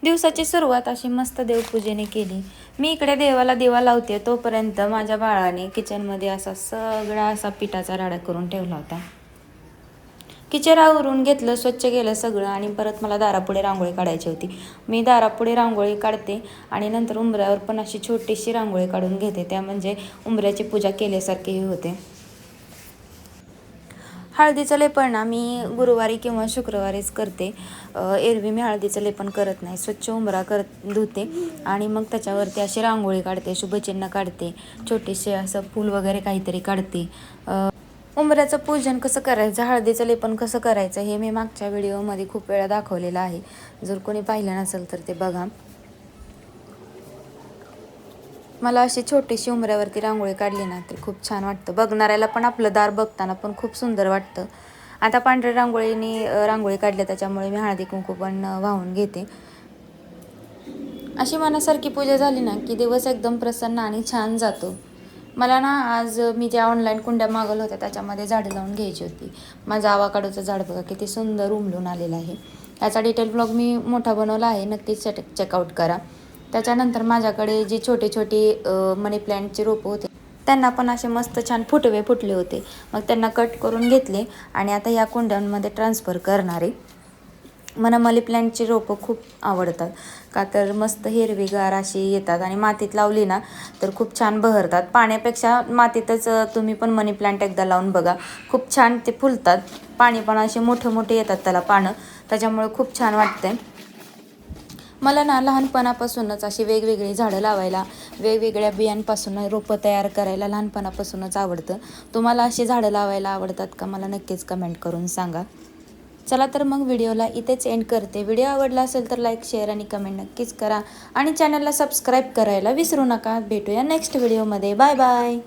दिवसाची सुरुवात अशी मस्त देवपूजेने केली। मी इकडे देवाला दिवा लावते तोपर्यंत माझ्या बाळाने किचनमध्ये सगळा पिठाचा राडा करून ठेवला होता। किचन आवरून घेतलं, स्वच्छ केलं सगळं आणि परत मला दारापुढे रांगोळी काढायची होती। मी दारापुढे रांगोळी काढते आणि नंतर उंबऱ्यावर पण अशी छोटीशी रांगोळी काढून घेते, त्या म्हणजे उंबऱ्याची पूजा केल्यासारखी होते। हळदीचं लेपन ना मी गुरुवारी किंवा शुक्रवारीच करते। एरवी मी हळदीचं लेपन करत नाही। स्वच्छ उंबरा धुते आणि मग त्याच्यावरती अशी रांगोळी काढते, शुभचिन्ह काढते, छोटेसे असं फूल वगैरे काहीतरी काढते। उंबऱ्याचं पूजन कसं करायचं, हळदीचं लेपन कसं करायचं हे मी मागच्या व्हिडिओमध्ये खूप वेळा दाखवलेलं आहे। जर कोणी पाहिलं नसेल तर ते बघा। मला अशी छोटीशी उंबऱ्यावरती रांगोळी काढली ना तर खूप छान वाटतं, बघणाऱ्याला पण आपलं दार बघताना पण खूप सुंदर वाटतं। आता पांढऱ्या रांगोळीने रांगोळी काढली त्याच्यामुळे मी हळदी कुंकू पण वाहून घेते। अशी मनासारखी पूजा झाली ना की दिवस एकदम प्रसन्न आणि छान जातो। मला ना आज मी ज्या ऑनलाईन कुंड्या मागवल्या होत्या त्याच्यामध्ये झाडं लावून घ्यायची होती। माझं आवाकाडोचं झाड बघा किती सुंदर उमलून आलेलं आहे। याचा डिटेल ब्लॉग मी मोठा बनवला आहे, नक्कीच चेकआउट करा। त्याच्यानंतर माझ्याकडे जी छोटी छोटी मनी प्लॅन्टची रोपं होते त्यांना पण असे मस्त छान फुटवे फुटले होते, मग त्यांना कट करून घेतले आणि आता या कुंड्यांमध्ये ट्रान्सफर करणारे। मला मनी प्लॅन्टची रोपं खूप आवडतात का तर मस्त हिरवीगार अशी येतात आणि मातीत लावली ना तर खूप छान बहरतात। पाण्यापेक्षा मातीतच तुम्ही पण मनी प्लॅन्ट एकदा लावून बघा, खूप छान ते फुलतात। पाणी पण असे मोठे मोठे येतात त्याला पानं, त्याच्यामुळे खूप छान वाटते। मला ना लहानपणापासूनच अशी वेगवेगळी झाडं लावायला, वेगवेगळ्या बियांपासून रोपं तयार करायला लहानपणापासूनच आवडतं। तुम्हाला अशी झाडं लावायला आवडतात का, मला नक्कीच कमेंट करून सांगा। चला तर मग व्हिडिओला इथेच एंड करते। व्हिडिओ आवडला असेल तर लाईक, शेअर आणि कमेंट नक्कीच करा आणि चॅनलला सबस्क्राईब करायला विसरू नका। भेटूया नेक्स्ट व्हिडिओमध्ये। Bye bye.